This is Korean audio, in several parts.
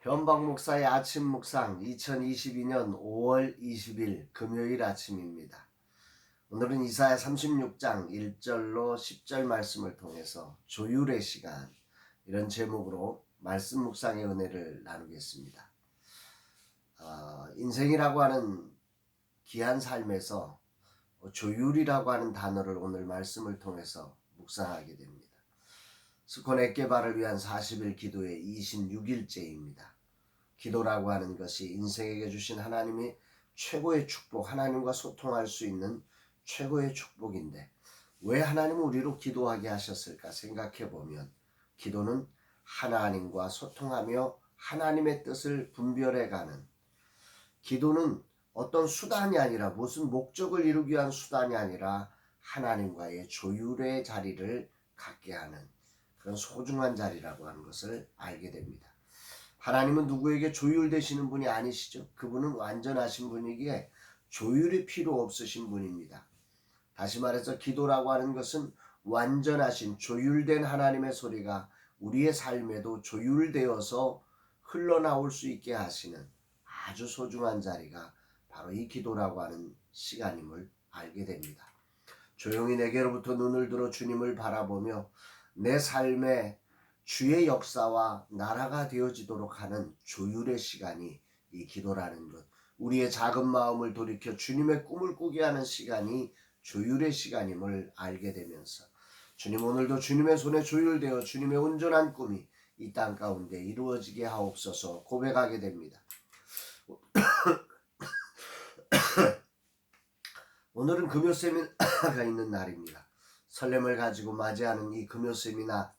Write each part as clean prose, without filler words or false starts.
현박 목사의 아침 묵상 2022년 5월 20일 금요일 아침입니다. 오늘은 이사야 36장 1절로 10절 말씀을 통해서 조율의 시간, 이런 제목으로 말씀 묵상의 은혜를 나누겠습니다. 인생이라고 하는 귀한 삶에서 조율이라고 하는 단어를 오늘 말씀을 통해서 묵상하게 됩니다. 스콘 액개발을 위한 40일 기도의 26일째입니다. 기도라고 하는 것이 인생에게 주신 하나님이 최고의 축복, 하나님과 소통할 수 있는 최고의 축복인데 왜 하나님은 우리로 기도하게 하셨을까 생각해 보면, 기도는 하나님과 소통하며 하나님의 뜻을 분별해가는, 기도는 어떤 수단이 아니라, 무슨 목적을 이루기 위한 수단이 아니라 하나님과의 조율의 자리를 갖게 하는 그런 소중한 자리라고 하는 것을 알게 됩니다. 하나님은 누구에게 조율되시는 분이 아니시죠. 그분은 완전하신 분이기에 조율이 필요 없으신 분입니다. 다시 말해서 기도라고 하는 것은 완전하신 조율된 하나님의 소리가 우리의 삶에도 조율되어서 흘러나올 수 있게 하시는 아주 소중한 자리가 바로 이 기도라고 하는 시간임을 알게 됩니다. 조용히 내게로부터 눈을 들어 주님을 바라보며 내 삶에 주의 역사와 나라가 되어지도록 하는 조율의 시간이 이 기도라는 것, 우리의 작은 마음을 돌이켜 주님의 꿈을 꾸게 하는 시간이 조율의 시간임을 알게 되면서, 주님 오늘도 주님의 손에 조율되어 주님의 온전한 꿈이 이 땅 가운데 이루어지게 하옵소서 고백하게 됩니다. 오늘은 금요 세미나가 있는 날입니다. 설렘을 가지고 맞이하는 이 금요 세미나,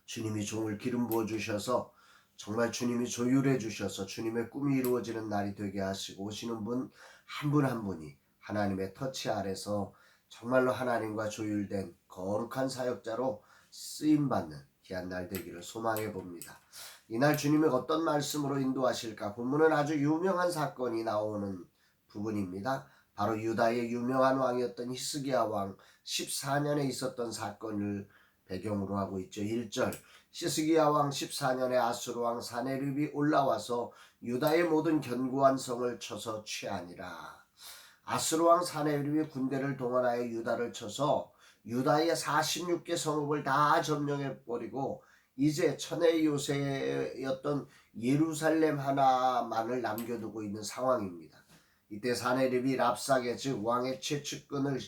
주님이 종을 기름 부어 주셔서 정말 주님이 조율해 주셔서 주님의 꿈이 이루어지는 날이 되게 하시고, 오시는 분 한 분 한 분이 하나님의 터치 아래서 정말로 하나님과 조율된 거룩한 사역자로 쓰임받는 귀한 날 되기를 소망해 봅니다. 이날 주님이 어떤 말씀으로 인도하실까? 본문은 아주 유명한 사건이 나오는 부분입니다. 바로 유다의 유명한 왕이었던 히스기야 왕 14년에 있었던 사건을 배경으로 하고 있죠. 1절, 히스기야 왕 14년에 아수르 왕 사네립이 올라와서 유다의 모든 견고한 성을 쳐서 취하니라. 아수르 왕 사네립이 군대를 동원하여 유다를 쳐서 유다의 46개 성읍을 다 점령해버리고 이제 천의 요새였던 예루살렘 하나만을 남겨두고 있는 상황입니다. 이때 사네립이 랍사게, 즉 왕의 최측근을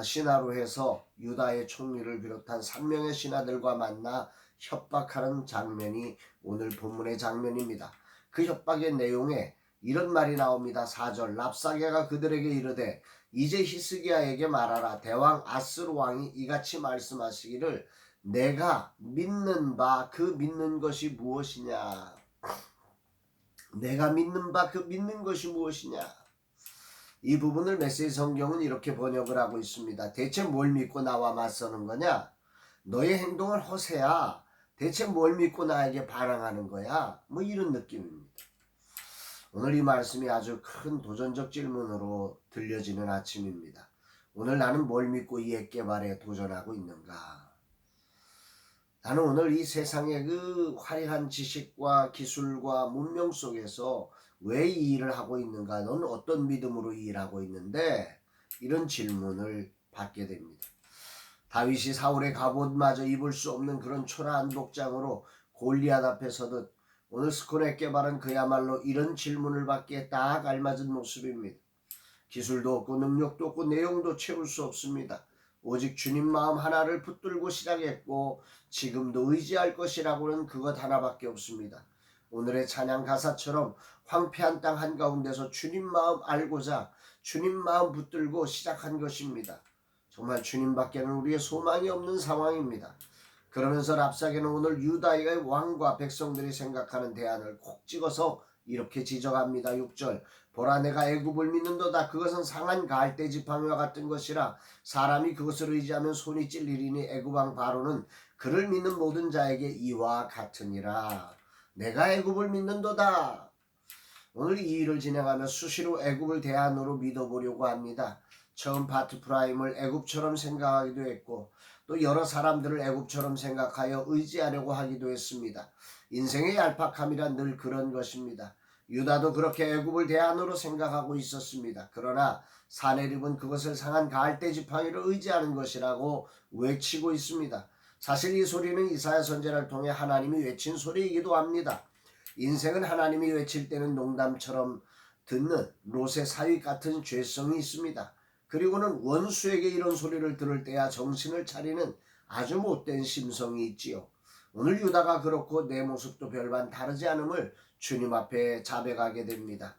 신하로 해서 유다의 총리를 비롯한 3명의 신하들과 만나 협박하는 장면이 오늘 본문의 장면입니다. 그 협박의 내용에 이런 말이 나옵니다. 4절, 랍사게가 그들에게 이르되 이제 히스기야에게 말하라. 대왕 아스루 왕이 이같이 말씀하시기를 내가 믿는 바 그 믿는 것이 무엇이냐. 내가 믿는 바 그 믿는 것이 무엇이냐. 이 부분을 메시지 성경은 이렇게 번역을 하고 있습니다. 대체 뭘 믿고 나와 맞서는 거냐? 너의 행동은 허세야. 대체 뭘 믿고 나에게 반항하는 거야? 뭐 이런 느낌입니다. 오늘 이 말씀이 아주 큰 도전적 질문으로 들려지는 아침입니다. 오늘 나는 뭘 믿고 이 액개발에 도전하고 있는가? 나는 오늘 이 세상의 그 화려한 지식과 기술과 문명 속에서 왜 이 일을 하고 있는가? 너는 어떤 믿음으로 이 일을 하고 있는데? 이런 질문을 받게 됩니다. 다윗이 사울의 갑옷마저 입을 수 없는 그런 초라한 복장으로 골리앗 앞에 서듯 오늘 스콘 액개발은 그야말로 이런 질문을 받기에 딱 알맞은 모습입니다. 기술도 없고 능력도 없고 내용도 채울 수 없습니다. 오직 주님 마음 하나를 붙들고 시작했고 지금도 의지할 것이라고는 그것 하나밖에 없습니다. 오늘의 찬양 가사처럼 황폐한 땅 한가운데서 주님 마음 알고자 주님 마음 붙들고 시작한 것입니다. 정말 주님밖에는 우리의 소망이 없는 상황입니다. 그러면서 랍사게는 오늘 유다의 왕과 백성들이 생각하는 대안을 콕 찍어서 이렇게 지적합니다. 6절, 보라 내가 애굽을 믿는도다. 그것은 상한 갈대 지팡이와 같은 것이라 사람이 그것을 의지하면 손이 찔리리니 애굽 왕 바로는 그를 믿는 모든 자에게 이와 같으니라. 내가 애굽을 믿는도다. 오늘 이 일을 진행하며 수시로 애굽을 대안으로 믿어보려고 합니다. 처음 파트 프라임을 애굽처럼 생각하기도 했고 또 여러 사람들을 애굽처럼 생각하여 의지하려고 하기도 했습니다. 인생의 얄팍함이란 늘 그런 것입니다. 유다도 그렇게 애굽을 대안으로 생각하고 있었습니다. 그러나 사내립은 그것을 상한 갈대 지팡이를 의지하는 것이라고 외치고 있습니다. 사실 이 소리는 이사야 선지자를 통해 하나님이 외친 소리이기도 합니다. 인생은 하나님이 외칠 때는 농담처럼 듣는 롯의 사위 같은 죄성이 있습니다. 그리고는 원수에게 이런 소리를 들을 때야 정신을 차리는 아주 못된 심성이 있지요. 오늘 유다가 그렇고 내 모습도 별반 다르지 않음을 주님 앞에 자백하게 됩니다.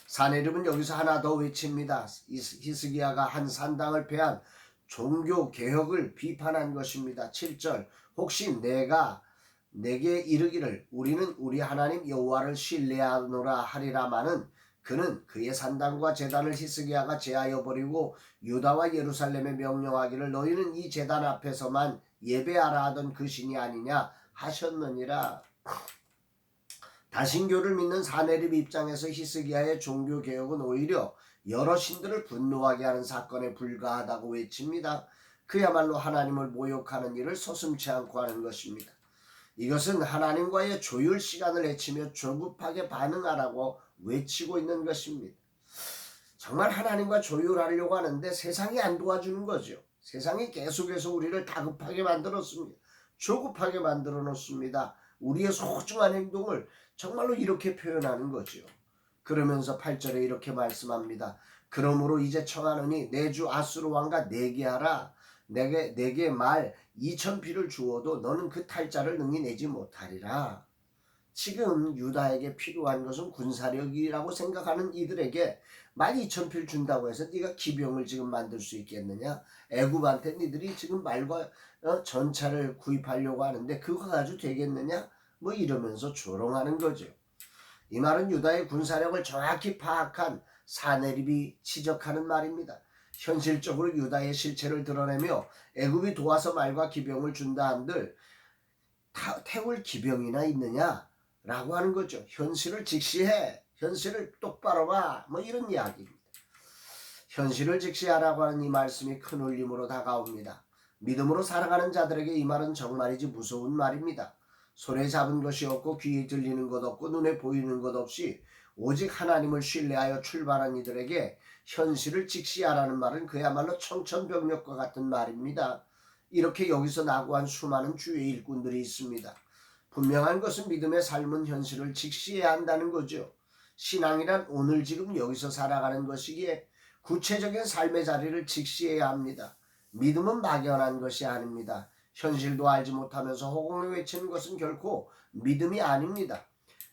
사내립은 여기서 하나 더 외칩니다. 히스기야가 한 산당을 패한 종교 개혁을 비판한 것입니다. 7절 혹시 내게 이르기를 우리는 우리 하나님 여호와를 신뢰하노라 하리라마는 그는 그의 산당과 제단을 히스기야가 제하여 버리고 유다와 예루살렘에 명령하기를 너희는 이 제단 앞에서만 예배하라 하던 그 신이 아니냐 하셨느니라. 다신교를 믿는 사내립 입장에서 히스기야의 종교개혁은 오히려 여러 신들을 분노하게 하는 사건에 불과하다고 외칩니다. 그야말로 하나님을 모욕하는 일을 서슴지 않고 하는 것입니다. 이것은 하나님과의 조율 시간을 해치며 조급하게 반응하라고 외치고 있는 것입니다. 정말 하나님과 조율하려고 하는데 세상이 안 도와주는 거죠. 세상이 계속해서 우리를 다급하게 만들었습니다. 조급하게 만들어 놓습니다. 우리의 소중한 행동을 정말로 이렇게 표현하는 거죠. 그러면서 8절에 이렇게 말씀합니다. 그러므로 이제 청하노니 내 주 아수르 왕과 내게 하라. 내게 말 2,000피를 주어도 너는 그 탈자를 능히 내지 못하리라. 지금 유다에게 필요한 것은 군사력이라고 생각하는 이들에게 말 2,000피를 준다고 해서 네가 기병을 지금 만들 수 있겠느냐? 애굽한테 니들이 지금 말과 전차를 구입하려고 하는데 그거 가지고 되겠느냐? 뭐 이러면서 조롱하는 거죠. 이 말은 유다의 군사력을 정확히 파악한 사내립이 지적하는 말입니다. 현실적으로 유다의 실체를 드러내며 애굽이 도와서 말과 기병을 준다 한들 태울 기병이나 있느냐? 라고 하는 거죠. 현실을 직시해. 현실을 똑바로 봐. 뭐 이런 이야기입니다. 현실을 직시하라고 하는 이 말씀이 큰 울림으로 다가옵니다. 믿음으로 살아가는 자들에게 이 말은 정말이지 무서운 말입니다. 손에 잡은 것이 없고 귀에 들리는 것 없고 눈에 보이는 것 없이 오직 하나님을 신뢰하여 출발한 이들에게 현실을 직시하라는 말은 그야말로 청천벽력과 같은 말입니다. 이렇게 여기서 낙오한 수많은 주의 일꾼들이 있습니다. 분명한 것은 믿음의 삶은 현실을 직시해야 한다는 거죠. 신앙이란 오늘 지금 여기서 살아가는 것이기에 구체적인 삶의 자리를 직시해야 합니다. 믿음은 막연한 것이 아닙니다. 현실도 알지 못하면서 호공을 외치는 것은 결코 믿음이 아닙니다.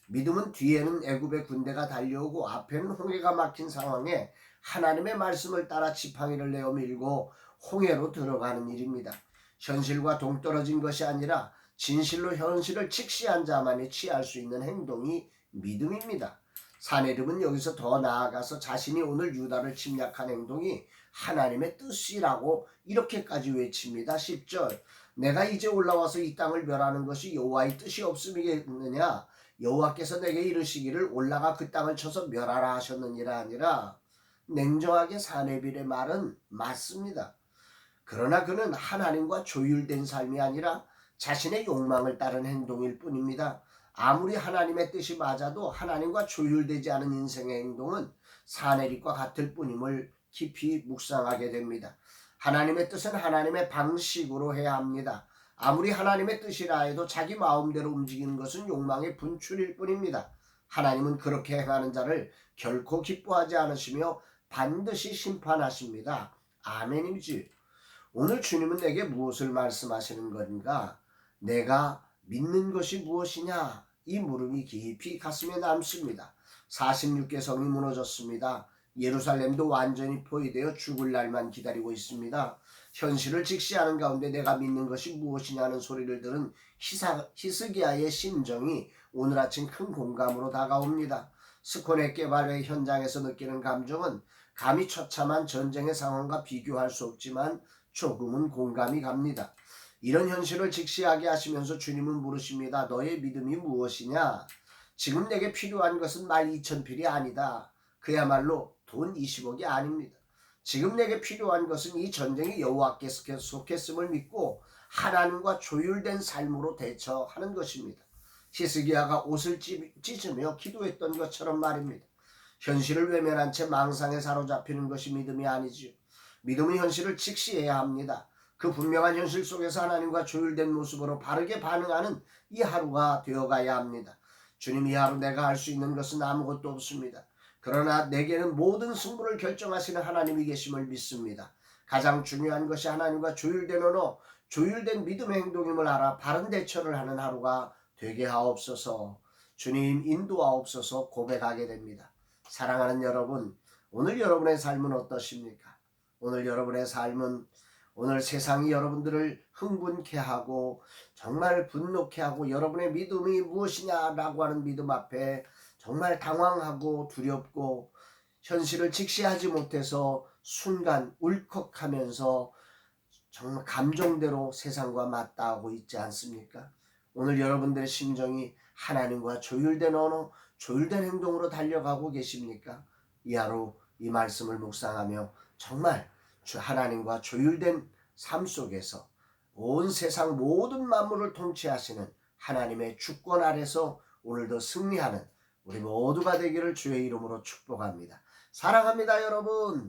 믿음은 뒤에는 애굽의 군대가 달려오고 앞에는 홍해가 막힌 상황에 하나님의 말씀을 따라 지팡이를 내어 밀고 홍해로 들어가는 일입니다. 현실과 동떨어진 것이 아니라 진실로 현실을 직시한 자만이 취할 수 있는 행동이 믿음입니다. 사내립은 여기서 더 나아가서 자신이 오늘 유다를 침략한 행동이 하나님의 뜻이라고 이렇게까지 외칩니다. 10절 내가 이제 올라와서 이 땅을 멸하는 것이 여호와의 뜻이 없음이겠느냐? 여호와께서 내게 이르시기를 올라가 그 땅을 쳐서 멸하라 하셨느니라 아니라 냉정하게 사내립의 말은 맞습니다. 그러나 그는 하나님과 조율된 삶이 아니라 자신의 욕망을 따른 행동일 뿐입니다. 아무리 하나님의 뜻이 맞아도 하나님과 조율되지 않은 인생의 행동은 사내립과 같을 뿐임을 깊이 묵상하게 됩니다. 하나님의 뜻은 하나님의 방식으로 해야 합니다. 아무리 하나님의 뜻이라 해도 자기 마음대로 움직이는 것은 욕망의 분출일 뿐입니다. 하나님은 그렇게 행하는 자를 결코 기뻐하지 않으시며 반드시 심판하십니다. 아멘이지. 오늘 주님은 내게 무엇을 말씀하시는 건가? 내가 믿는 것이 무엇이냐? 이 물음이 깊이 가슴에 남습니다. 46개 성이 무너졌습니다. 예루살렘도 완전히 포위되어 죽을 날만 기다리고 있습니다. 현실을 직시하는 가운데 내가 믿는 것이 무엇이냐는 소리를 들은 히스기야의 심정이 오늘 아침 큰 공감으로 다가옵니다. 스코네 개발회 현장에서 느끼는 감정은 감히 처참한 전쟁의 상황과 비교할 수 없지만 조금은 공감이 갑니다. 이런 현실을 직시하게 하시면서 주님은 물으십니다. 너의 믿음이 무엇이냐? 지금 내게 필요한 것은 말 2,000필이 아니다. 그야말로 돈 20억이 아닙니다. 지금 내게 필요한 것은 이 전쟁이 여호와께서 속했음을 믿고 하나님과 조율된 삶으로 대처하는 것입니다. 히스기야가 옷을 찢으며 기도했던 것처럼 말입니다. 현실을 외면한 채 망상에 사로잡히는 것이 믿음이 아니지요. 믿음은 현실을 직시해야 합니다. 그 분명한 현실 속에서 하나님과 조율된 모습으로 바르게 반응하는 이 하루가 되어가야 합니다. 주님, 이 하루 내가 할 수 있는 것은 아무것도 없습니다. 그러나 내게는 모든 승부를 결정하시는 하나님이 계심을 믿습니다. 가장 중요한 것이 하나님과 조율된 언어, 조율된 믿음의 행동임을 알아 바른 대처를 하는 하루가 되게 하옵소서. 주님 인도하옵소서 고백하게 됩니다. 사랑하는 여러분, 오늘 여러분의 삶은 어떠십니까? 오늘 여러분의 삶은 오늘 세상이 여러분들을 흥분케 하고 정말 분노케 하고 여러분의 믿음이 무엇이냐라고 하는 믿음 앞에 정말 당황하고 두렵고 현실을 직시하지 못해서 순간 울컥하면서 정말 감정대로 세상과 맞닿아하고 있지 않습니까? 오늘 여러분들의 심정이 하나님과 조율된 언어, 조율된 행동으로 달려가고 계십니까? 이 하루 이 말씀을 묵상하며 정말 하나님과 조율된 삶 속에서 온 세상 모든 만물을 통치하시는 하나님의 주권 아래서 오늘도 승리하는 우리 모두가 되기를 주의 이름으로 축복합니다. 사랑합니다, 여러분.